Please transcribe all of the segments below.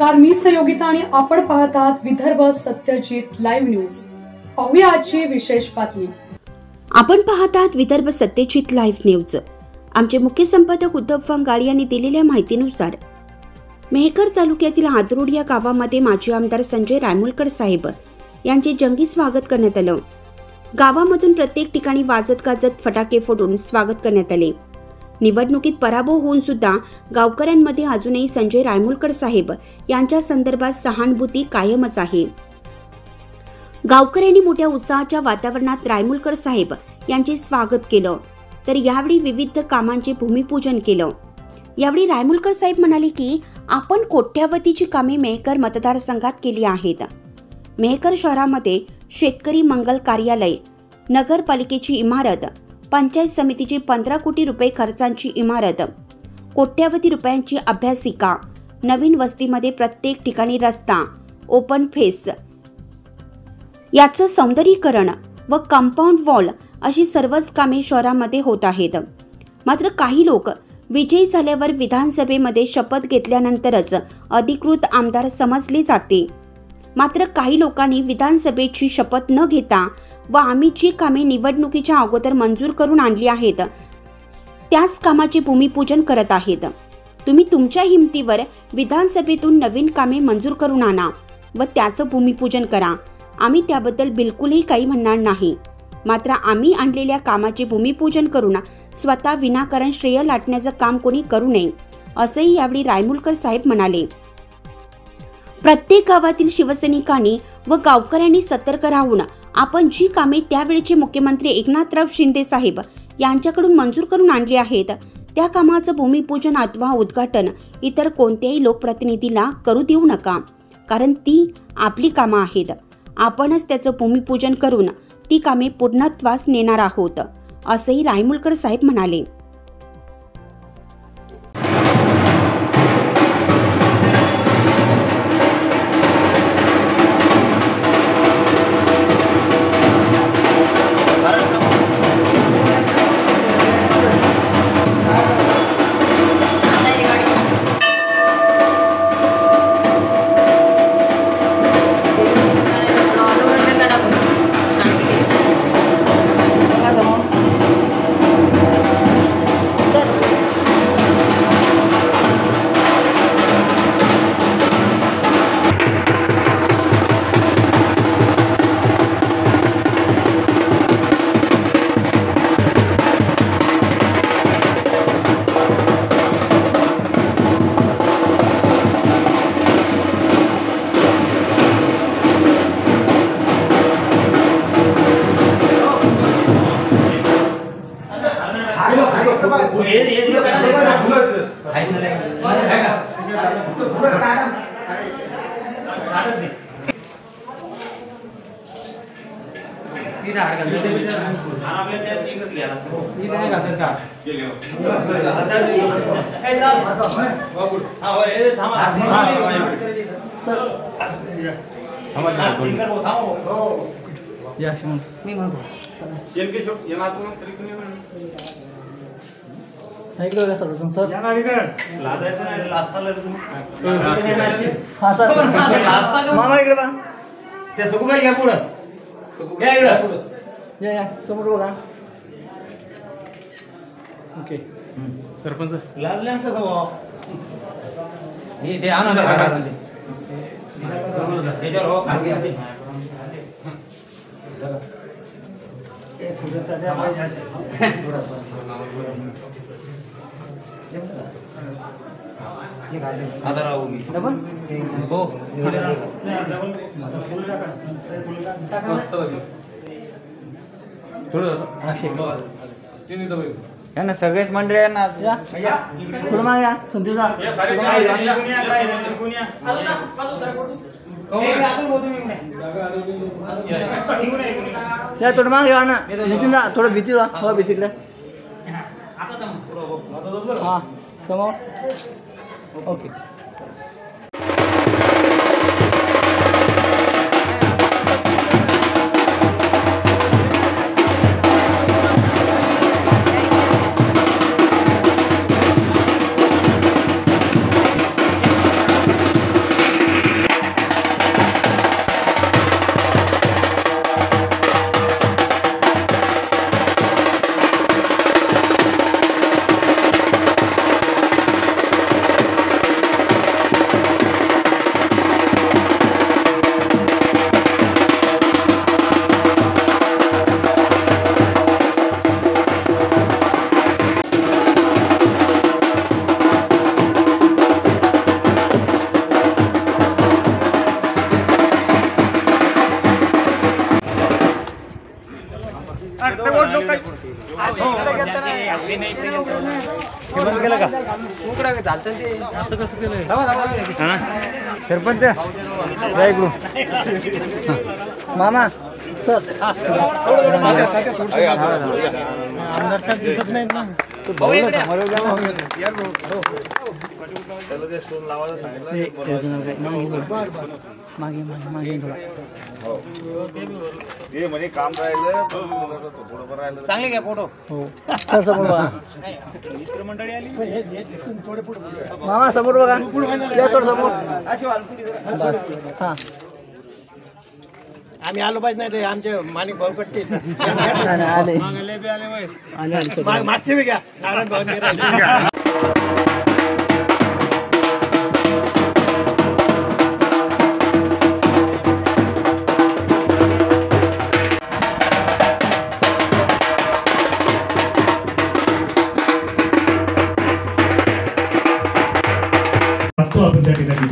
नमस्कार, मी सहयोगिता आणि आपण पाहत आहात विदर्भ सत्यजित लाईव्ह न्यूज। पाहूया आजची विशेष बातमी। आपण पाहत आहात विदर्भ सत्यजित लाईव्ह न्यूज। आमचे मुख्य संपादक उद्धव वांगाड यांनी दिलेल्या माहितीनुसार मेहकर तालुक्यातील हादरोड या गावामध्ये माजी आमदार संजय रायमुलकर साहेब यांचे जंगी स्वागत करण्यात आलं। गावामधून प्रत्येक ठिकाणी वाजत गाजत फटाके फोडून स्वागत करण्यात आले। निवडणुकीत पराभव होऊन सुद्धा गावकऱ्यांमध्ये अजूनही संजय रायमुलकर साहेब यांच्या संदर्भात सहानुभूती कायमच आहे। गावकऱ्यांनी मोठ्या उत्साहाच्या वातावरणात रायमुलकर साहेब यांचे स्वागत केलं, तर यावेळी विविध कामांचे भूमिपूजन केलं। यावेळी रायमुलकर साहेब म्हणाले की आपण कोट्यावधीची कामे मेहकर मतदारसंघात केली आहेत। मेहकर शहरामध्ये शेतकरी मंगल कार्यालय, नगरपालिकेची इमारत, पंचायत समितीची 15 कोटी रुपये खर्चांची इमारत, कोट्यावधी रुपयांची अभ्यासिका, नवीन वस्तीमध्ये प्रत्येक ठिकाणी रस्ता, ओपन फेस याचं सौंदर्यीकरण व कंपाऊंड वॉल अशी सर्वच कामे शहरामध्ये होत आहेत। मात्र काही लोक विजयी झाल्यावर विधानसभेमध्ये शपथ घेतल्यानंतरच अधिकृत आमदार समजले जाते। मात्र काही लोकांनी विधानसभेची शपथ न घेता व आम्ही जी कामे निवडणुकीच्या अगोदर मंजूर करून आणली आहेत त्याच कामाचे भूमिपूजन करत आहेत। तुम्ही तुमच्या हिमतीवर विधानसभेतून नवीन कामे मंजूर करून आणा व त्याचं भूमिपूजन करा। आम्ही त्याबद्दल बिलकुलही काही म्हणणार नाही। मात्र आम्ही आणलेल्या कामाचे भूमिपूजन करून स्वतः विनाकारण श्रेय लाटण्याचं काम कोणी करू नये, असंही यावेळी रायमुलकर साहेब म्हणाले। प्रत्येक गावातील शिवसैनिकांनी व गावकऱ्यांनी सतर्क राहून आपण जी कामे त्यावेळेचे मुख्यमंत्री एकनाथराव शिंदे साहेब यांच्याकडून मंजूर करून आणली आहेत त्या कामाचं भूमिपूजन अथवा उद्घाटन इतर कोणत्याही लोकप्रतिनिधीला करू देऊ नका, कारण ती आपली कामं आहेत। आपणच त्याचं भूमिपूजन करून ती कामे पूर्णत्वास नेणार आहोत, असंही रायमुलकर साहेब म्हणाले। मामा इकडे बा, त्या सगुबाई घ्या पुढं, या इकडं, या समोर बघा। ओके सरपंच लागल्या कसं भाऊ हे ते आनंद त्याच्यावर हो आधाराव मी हो थोडं सगळेच मंडळी आहे ना, थोडं मागे संतोषा थोडं मागे या ना, नितीन थोडं भीती हो भीतीला हां समोर ओके। बंद केलं का सरपंच मामा सर आमदार साहेब दिसत नाहीत ना मागे काम राहिलं चांगले घ्या फोटो मित्रमंडळी आली मामा समोर बघा या थोडं समोर आम्ही आलो पाहिजे नाही ते आमचे माणिक भाऊ कट्टे मागचे बी घ्या नारायण भाऊ आपण त्या ठिकाणी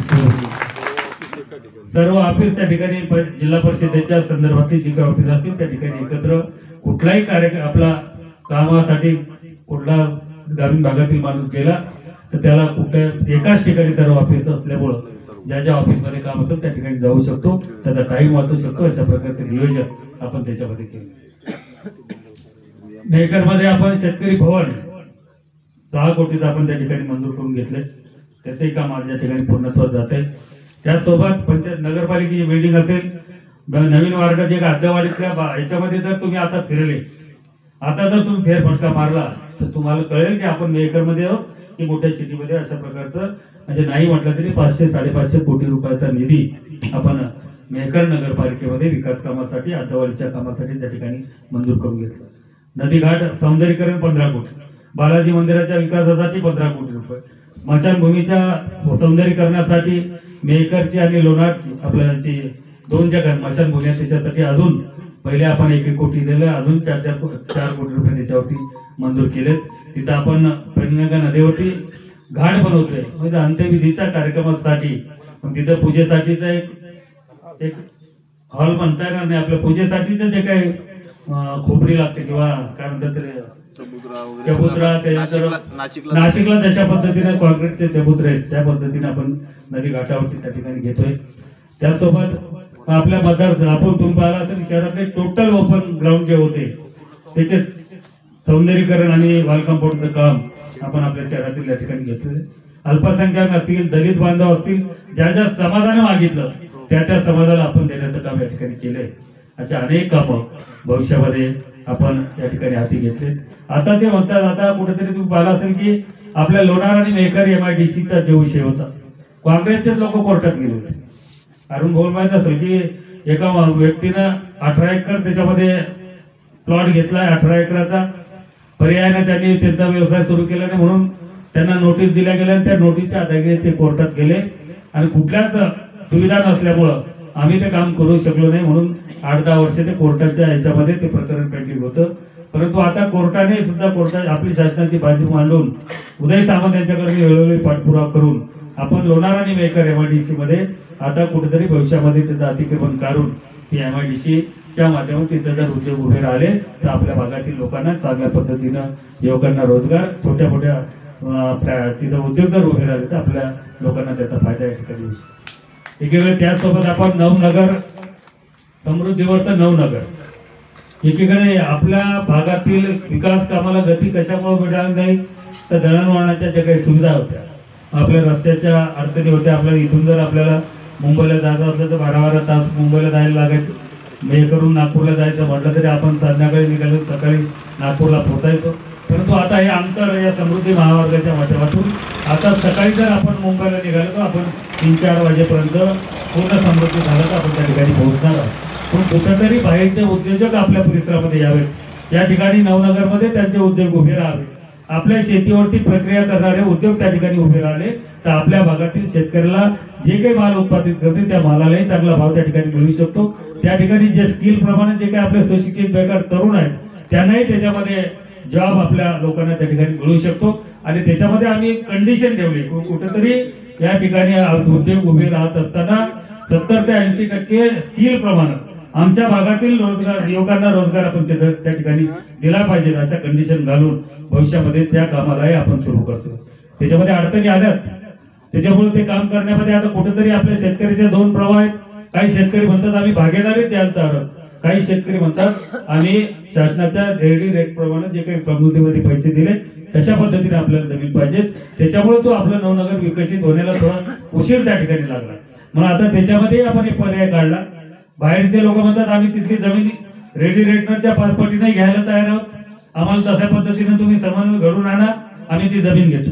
सर्व ऑफिस त्या ठिकाणी जिल्हा परिषदेच्या संदर्भातील जे काही ऑफिस असतील त्या ठिकाणी एकत्र कुठलाही कार्यक्रम आपला कामासाठी कुठला ग्रामीण भागातील माणूस गेला तर त्याला कुठल्या एकाच ठिकाणी सर्व ऑफिस असल्यामुळं ज्या ज्या ऑफिसमध्ये काम असेल त्या ठिकाणी जाऊ शकतो, त्याचा टाईम वाचू शकतो. अशा प्रकारचे नियोजन आपण त्याच्यामध्ये केले. मेहकरमध्ये आपण शेतकरी भवन 6 कोटीचं आपण त्या ठिकाणी मंजूर करून घेतले. त्याचंही काम आज या ठिकाणी पूर्णत्वास जात आहे. त्याचसोबत पंचायत नगरपालिकेची बिल्डिंग असेल, नवीन वार्ड जे आद्यवाडीतल्या याच्यामध्ये जर तुम्ही आता फिरले, आता जर तुम्ही फेरफटका मारला तर तुम्हाला कळेल की आपण मेहकरमध्ये आहोत की मोठ्या सिटीमध्ये. अशा प्रकारचं म्हणजे नाही म्हटलं तरी 500-550 कोटी रुपयाचा निधी आपण मेहकर नगरपालिकेमध्ये विकास कामासाठी, आद्यवाडीच्या कामासाठी त्या ठिकाणी मंजूर करून घेतलं. नदीघाट सौंदर्यीकरण 15 कोटी, बालाजी मंदिराच्या विकासासाठी 15 कोटी रुपये, स्मशानभूमीच्या सौंदर्यीकरणासाठी मेहकरची आणि लोणारची आपल्याची 2 ज्या स्मशानभूमी आहेत त्याच्यासाठी अजून पहिले आपण 1-1 कोटी दिलं, अजून 4 कोटी रुपये त्याच्यावरती मंजूर केलेत. तिथं आपण पैनगंगा नदीवरती घाट बनवतोय म्हणजे अंत्यविधीच्या कार्यक्रमासाठी. तिथं पूजेसाठीचा एक हॉल म्हणता येणार नाही, आपल्या पूजेसाठीचं जे काही खोपडी लागते किंवा काय म्हणतात ते चबुतरा, त्याच्यानंतर नाशिकला जशा पद्धतीने कॉन्क्रीटचे चबुतरे आहेत त्या पद्धतीने आपण नदी घाटावरती त्या ठिकाणी घेतोय. त्यासोबत आपल्या मतदार आपण तुम्ही पाहिला असेल शहरातले टोटल ओपन ग्राउंड जे होते त्याचे सौंदर्यीकरण आणि वॉल कंपाऊंडचं काम आपण आपल्या शहरातील या ठिकाणी घेतलेलं. अल्पसंख्याक असतील, दलित बांधव असतील, ज्या ज्या समाजाने मागितलं त्या समाजाला आपण देण्याचं काम या ठिकाणी केलंय. अशा अनेक कामं भविष्यामध्ये आपण या ठिकाणी हाती घेतले. आता ते म्हणतात, आता कुठेतरी तुम्ही पाहिला असेल की आपल्या लोणार आणि मेहकर MIDCचा जो विषय होता, काँग्रेसचेच लोक कोर्टात गेले होते. अरुण भाऊ माहित असेल की एका व्यक्तीनं 18 एकर त्याच्यामध्ये प्लॉट घेतलाय. 18 एकराचा पर्यायाने त्यांनी त्यांचा व्यवसाय सुरू केला नाही म्हणून त्यांना नोटीस दिल्या गेल्या आणि त्या नोटीसच्या आधारे ते कोर्टात गेले आणि कुठल्याच सुविधा नसल्यामुळं आम्ही ते काम करू शकलो नाही म्हणून 8-10 वर्ष ते कोर्टाच्या ह्याच्यामध्ये ते प्रकरण पेंडिंग होतं. परंतु आता कोर्टाने सुद्धा आपली शासनाची बाजू मांडून उदय सामंत यांच्याकडे वेळोवेळी पाठपुरावा करून आपण लोणार आणि मेहकर MIDC मध्ये आता कुठेतरी भविष्यामध्ये त्याचं अतिक्रमण काढून ती MIDCच्या माध्यमातून तिथं जर उद्योग उभे राहिले तर आपल्या भागातील लोकांना चांगल्या पद्धतीनं युवकांना रोजगार, छोट्या मोठ्या तिथं उद्योग जर उभे राहिले तर आपल्या लोकांना त्याचा फायदा या ठिकाणी होऊ शकतो. एकीकडे त्याचसोबत आपण नवनगर समृद्धीवरचं नवनगर, एकीकडे आपल्या भागातील विकास कामाला गती कशामुळे मिळाली नाही तर दळणवळणाच्या ज्या काही सुविधा होत्या, आपल्या रस्त्याच्या अडचणी होत्या. आपल्याला इथून जर आपल्याला मुंबईला जायचं असलं तर 12-12 तास मुंबईला जायला लागायचं. मेहकरून नागपूरला जायचं म्हटलं तरी आपण संध्याकाळी निघालो, सकाळी नागपूरला पोहोचायचो. परंतु आता हे अंतर या समृद्धी महामार्गाच्या माध्यमातून आता सकाळी जर आपण मुंबईला निघालो तर आपण 3-4 वाजेपर्यंत पूर्ण समृद्धी झालं तर आपण त्या ठिकाणी पोहोचणार आहोत. पण कुठेतरी बाहेरचे उद्योजक आपल्या परिसरामध्ये यावेत, या ठिकाणी नवनगरमध्ये त्यांचे उद्योग उभे राहावे. आपल्या शेतीवरती प्रक्रिया करणारे उद्योग त्या ठिकाणी उभे राहिले तर आपल्या भागातील शेतकऱ्याला जे काही माल उत्पादित करते त्या मालालाही चांगला भाव त्या ठिकाणी मिळू शकतो. त्या ठिकाणी जे स्किल प्रमाणे जे काही आपले सुशिक्षित बेकार तरुण आहेत त्यांनाही त्याच्यामध्ये जॉब आपल्या लोकांना त्या ठिकाणी मिळू शकतो. आणि त्याच्यामध्ये आम्ही कंडिशन ठेवली, कुठेतरी या ठिकाणी उद्योग उभे राहत असताना 70 ते 80% स्किल प्रमाणे आमच्या भागातील रोजगार युवकांना रोजगार आपण त्या ठिकाणी दिला पाहिजे अशा कंडिशन घालून भविष्यामध्ये त्या कामालाही आपण सुरू करतो. त्याच्यामध्ये अडचणी आल्यात, त्याच्यामुळे ते काम करण्यामध्ये आता कुठेतरी आपल्या शेतकऱ्याच्या दोन प्रवाह आहेत. काही शेतकरी म्हणतात आम्ही भागीदारी द्यायला तयार आहोत, काही शेतकरी म्हणतात आम्ही शासनाच्या डेली रेट प्रमाणे जे काही प्रमुतीमध्ये पैसे दिले तशा पद्धतीने आपल्याला जमीन पाहिजे. त्याच्यामुळे तो आपलं नवनगर विकसित होण्याला थोडा उशीर त्या ठिकाणी लागला. मग आता त्याच्यामध्ये आपण एक पर्याय काढला. बाहेरचे लोक म्हणतात आम्ही तिथली जमीन रेडी रेटनरच्या 5 पटीने घ्यायला तयार आहोत, आम्हाला तशा पद्धतीने तुम्ही समन्वय घडून आणा, आम्ही ती जमीन घेतो,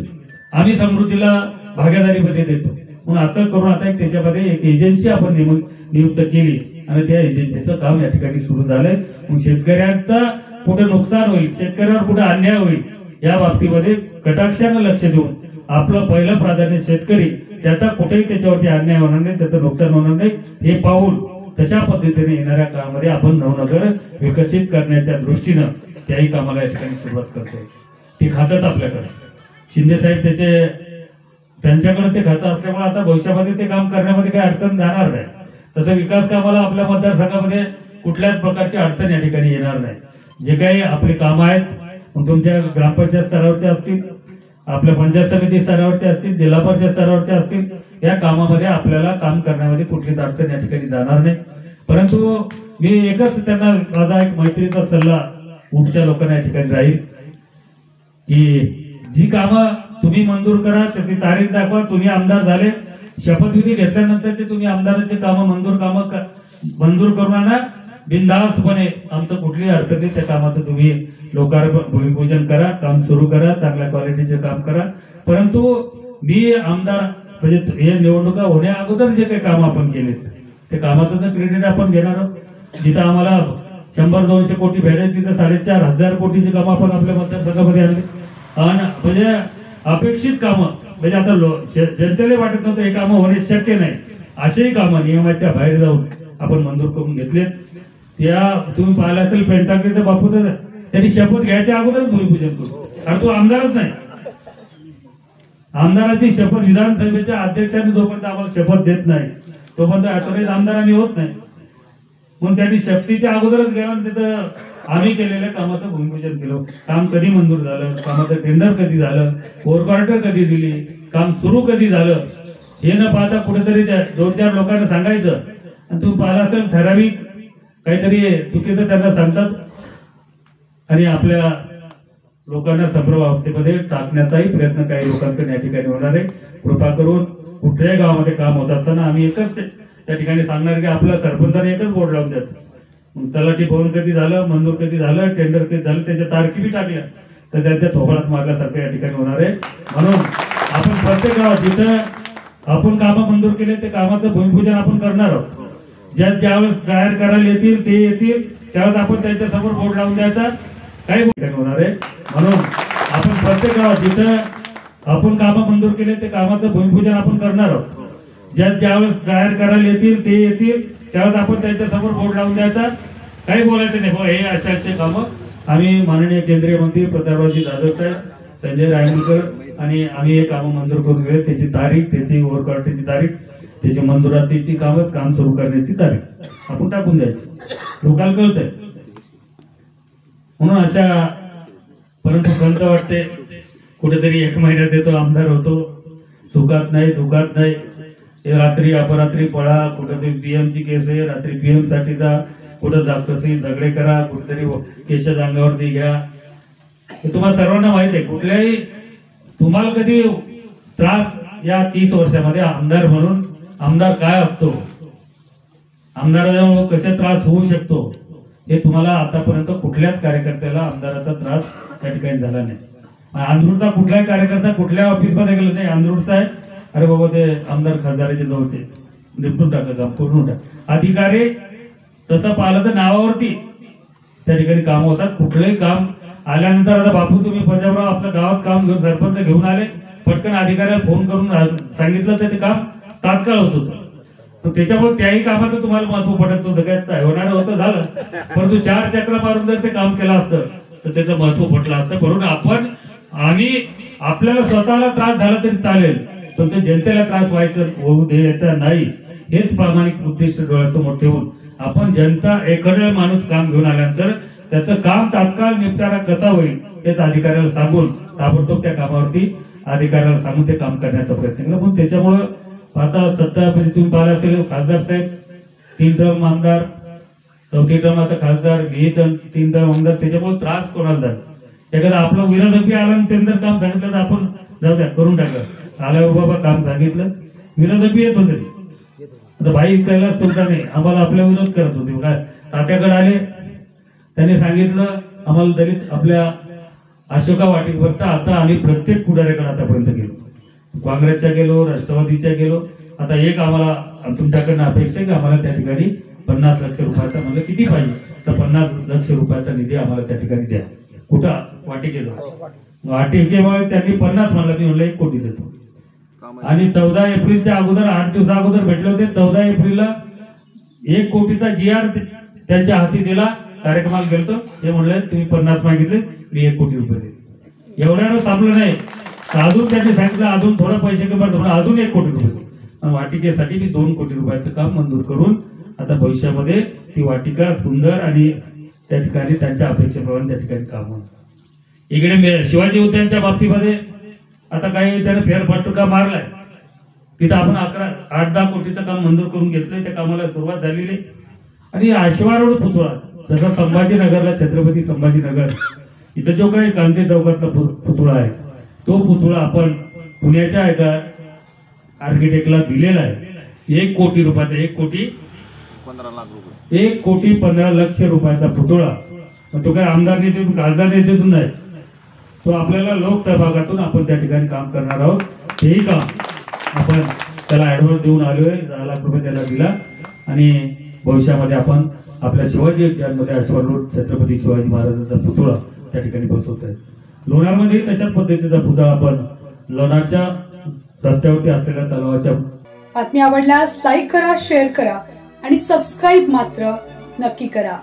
आम्ही समृद्धीला भागीदारीमध्ये देतो. म्हणून असं करून आता एक त्याच्यामध्ये एक एजन्सी आपण नियुक्त केली आणि त्या एजन्सीचं काम या ठिकाणी सुरू झालंय. मग शेतकऱ्यांचा कुठे नुकसान होईल, शेतकऱ्यावर कुठे अन्याय होईल या बाबतीमध्ये कटाक्षानं लक्ष देऊन आपलं पहिलं प्राधान्य शेतकरी, त्याचा कुठेही त्याच्यावरती अन्याय होणार नाही, त्याचं नुकसान होणार नाही हे पाहून तशा पद्धतीने येणाऱ्या काळामध्ये आपण नवनगर विकसित करण्याच्या दृष्टीनं त्याही कामाला या ठिकाणी सुरुवात करतोय. ते खातच आपल्याकडे शिंदे साहेब त्यांच्याकडे ते खातं असल्यामुळे आता भविष्यामध्ये ते काम करण्यामध्ये काही अडचण जाणार नाही. तसं विकास कामाला आपल्या मतदारसंघामध्ये कुठल्याच प्रकारची अडचण या ठिकाणी येणार नाही. जे काही आपली कामं आहेत तुमच्या ग्रामपंचायत स्तरावरचे असतील, आपल्या पंचायत समिती स्तरावरचे असतील, जिल्हा परिषद स्तरावरचे असतील, या कामामध्ये आपल्याला काम करण्यामध्ये कुठलीच अडचण या ठिकाणी जाणार नाही. परंतु मी एकच त्यांना माझा एक मैत्रीचा सल्ला पुढच्या लोकांना या ठिकाणी राहील की जी कामं तुम्ही मंजूर करा, त्याची तारीख दाखवा. तुम्ही आमदार झाले, शपथविधी घेतल्यानंतरचे तुम्ही आमदाराचे कामं मंजूर करून आणा. बिनधास्तपणे आमचं कुठलीही अडचण नाही, त्या कामाचं तुम्ही लोकार्पण भूमिपूजन करा, काम सुरू करा, चांगल्या क्वालिटीचे काम करा. परंतु मी आमदार म्हणजे हे निवडणुका होण्या अगोदर जे काही काम आपण केले ते कामाचं तर क्रेडिट आपण घेणार आहोत. जिथं आम्हाला 100-200 कोटी भेटायचे तिथं 4,500 कोटीची कामं आपण आपल्या मतदारसंघामध्ये आणली. आणि म्हणजे अपेक्षित कामं म्हणजे आता जनतेला वाटत नव्हतं हे कामं होणे शक्य नाही, असेही कामं नियमाच्या बाहेर जाऊन आपण मंजूर करून घेतलेत. त्या तुम्ही पाहिलं असेल पेंटाकेचा बापू तर त्यांनी शपथ घ्यायच्या अगोदरच भूमिपूजन करू, कारण तो आमदारच नाही. आमदाराची शपथ विधानसभेच्या अध्यक्षांनी जोपर्यंत आम्हाला शपथ देत नाही तोपर्यंत अथॉरिटी आमदार आम्ही होत नाही. म्हणून त्यांनी शक्तीच्या अगोदरच गेला आणि त्याचं आम्ही केलेल्या कामाचं भूमिपूजन केलं. काम कधी मंजूर झालं, कामाचं टेंडर कधी झालं, वर्क ऑर्डर कधी दिली, काम सुरू कधी झालं हे न पाहता कुठेतरी 2-4 लोकांना सांगायचं आणि तुम्ही पाहिला असेल ठराविक काहीतरी चुकीचं त्यांना सांगतात आणि आपल्या लोकांना संभ्रम अवस्थेमध्ये टाकण्याचाही प्रयत्न काही लोकांकडून या ठिकाणी होणार आहे. कृपा करून कुठल्याही गावामध्ये काम होत असताना आम्ही एकच त्या ठिकाणी सांगणार की आपल्या सरपंचाने एकच बोर्ड लावून द्यायचं. मग तलाठी भवन कधी झालं, मंजूर कधी झालं, टेंडर कधी झालं, त्याच्या तारखी बी टाकल्या तर त्यांच्या थोबाडात मारल्यासारखं या ठिकाणी होणार आहे. म्हणून आपण प्रत्येक गावात जिथं आपण कामं मंजूर केले ते कामाचं भूमिपूजन आपण करणार आहोत. ज्यावेळेस जाहीर करायला येतील ते येतील त्यावेळेस आपण त्यांच्यासमोर बोर्ड लावून द्यायचा, काही होणार आहे. म्हणून आपण प्रत्येक गावात जिथं आपण कामं मंजूर केले ते कामाचं भूमिपूजन आपण करणार आहोत. ज्यावेळेस जाहीर करायला येतील ते येतील त्यावेळेस आपण त्यांच्यासमोर बोर्ड लावून द्यायचा, काही बोलायचं नाही. हे असे कामं आम्ही माननीय केंद्रीय मंत्री प्रतापरावजी जाधव साहेब, संजय रायमुलकर आणि आम्ही हे कामं मंजूर करून घेऊ. त्याची तारीख, त्याची वर्क ऑर्डरची तारीख, त्याची मंजुरातीची काम सुरू करण्याची तारीख आपण टाकून द्यायची, लोकांना कळतंय. म्हणून अशा परंतु खंत वाटते कुठेतरी 1 महिन्यात येतो, आमदार होतो, सुखात नाही दुखात नाही, रात्री अपरात्री पळा, कुठेतरी पीएमची केस आहे, रात्री पीएम साठी जा, कुठं जागतोसी झगडे करा, कुठेतरी केसेस अंगावरती घ्या. हे तुम्हाला सर्वांना माहित आहे. कुठल्याही तुम्हाला कधी त्रास या 30 वर्षामध्ये आमदार म्हणून आमदार काय असतो, आमदारामुळे कसे त्रास होऊ शकतो हे तुम्हाला आतापर्यंत कुठल्याच कार्यकर्त्याला आमदाराचा त्रास त्या ठिकाणी झाला नाही. अंधूरचा कुठलाही कार्यकर्ता कुठल्या ऑफिसमध्ये गेला नाही, अंधूरचा आहे अरे बाबा ते आमदार खासदाराचे नव्हते, निपटून टाका काम, करून टाका. अधिकारी तसं पाहिलं तर नावावरती त्या ठिकाणी काम होतात. कुठलंही काम आल्यानंतर आता बापू तुम्ही पंजाबराव आपल्या गावात काम घेऊन सरपंच घेऊन आले, पटकन अधिकाऱ्याला फोन करून सांगितलं तर ते काम तात्काळ होत होतं. तर त्याच्यामुळे त्याही कामाचं तुम्हाला महत्व पडत नव्हतं, काय होणार होतं झालं, परंतु 4 चक्र मारून जर ते काम केलं असतं तर त्याचं महत्व पडलं असतं. म्हणून आम्ही आपल्याला स्वतःला त्रास झाला तरी चालेल, पण ते जनतेला त्रास होऊ द्यायचा नाही, हेच प्रामाणिक उद्दिष्ट डोळ्यासमोर ठेवून आपण जनता एखादा माणूस काम घेऊन आल्यानंतर त्याचं काम तात्काळ निपटारा कसा होईल तेच अधिकाऱ्याला सांगून ताबडतोब त्या कामावरती अधिकाऱ्याला सांगून ते काम करण्याचा प्रयत्न केला. पण त्याच्यामुळं आता सत्ता तुम्ही पाहिला असेल, खासदार साहेब 3 टर्म आमदार, 4थी टर्म आता खासदार, 3 टर्म आमदार, त्याच्यामुळे त्रास कोणाला झाला. एखादा आपला विरोधक आला आणि त्यांचं काम सांगितलं तर आपण जाऊ द्या करून टाकलं, आला बाबा काम सांगितलं, विरोधक येत होते. आता भाई कैलास सुद्धा आम्हाला आपल्या विरोध करत होते. काय तात्याकडे आले, त्यांनी सांगितलं आम्हाला दलित आपल्या अशोका वाटिकेवर. आता आम्ही प्रत्येक पुढाऱ्याकडे आतापर्यंत गेलो, काँग्रेसच्या गेलो, राष्ट्रवादीच्या गेलो. आता एक आम्हाला तुमच्याकडनं अपेक्षा आहे की आम्हाला त्या ठिकाणी 50 लाख रुपयाचा, म्हणजे किती पाहिजे तर 50 लाख रुपयाचा निधी आम्हाला त्या ठिकाणी द्या. कुठं वाटिकेला, वाटिकेमुळे त्यांनी 50 म्हणलं, मी म्हणलं 1 कोटी देतो. आणि 14 एप्रिलच्या अगोदर 8 दिवसा अगोदर भेटले होते. 14 एप्रिलला 1 कोटीचा GR त्यांच्या हाती दिला. कार्यक्रमाला गेलतो, ते म्हणले तुम्ही 50 मागितले, मी 1 कोटी रुपये देतो. एवढ्यानं थांबलं नाही, अजून त्यांनी सांगितलं अजून थोडा पैसे कमी, अजून 1 कोटी रुपये. वाटिकेसाठी मी 2 कोटी रुपयाचं काम मंजूर करून आता भविष्यामध्ये ती वाटिका सुंदर आणि त्या ठिकाणी त्यांच्या अपेक्षेप्रमाणे त्या ठिकाणी काम होणार. इकडे शिवाजी उद्यानच्या बाबतीमध्ये आता काही त्याने फेरफटका मारलाय, तिथं आपण 8-10 कोटीचं काम मंजूर करून घेतलंय. त्या कामाला सुरुवात झालेली. आणि आशिवा रोड पुतळा, जसा संभाजीनगरला छत्रपती संभाजीनगर इथं जो काही गांधी चौकातला पुतळा आहे, तो पुतळा आपण पुण्याच्या एका आर्किटेक्टला दिलेला आहे. 1 कोटी रुपयाचा, 1 कोटी 15 लाख रुपयाचा पुतळा. तो काही आमदार नेते खासदार नेतेतून नाही, तो आपल्याला लोकसहभागातून आपण त्या ठिकाणी काम करणार आहोत. हेही काम आपण त्याला ऍडव्हान्स देऊन आलोय, 10 लाख रुपये त्याला दिला. आणि भविष्यामध्ये आपण आपल्या शिवाजी उद्यानमध्ये आशिवा रोड छत्रपती शिवाजी महाराजांचा पुतळा त्या ठिकाणी बसवत आहे. लोणारमध्ये तशाच पद्धतीचा पुतळा आपण लोणारच्या रस्त्यावरती असलेल्या तलावाच्या. बातमी आवडल्यास लाईक करा, शेअर करा आणि सबस्क्राईब मात्र नक्की करा.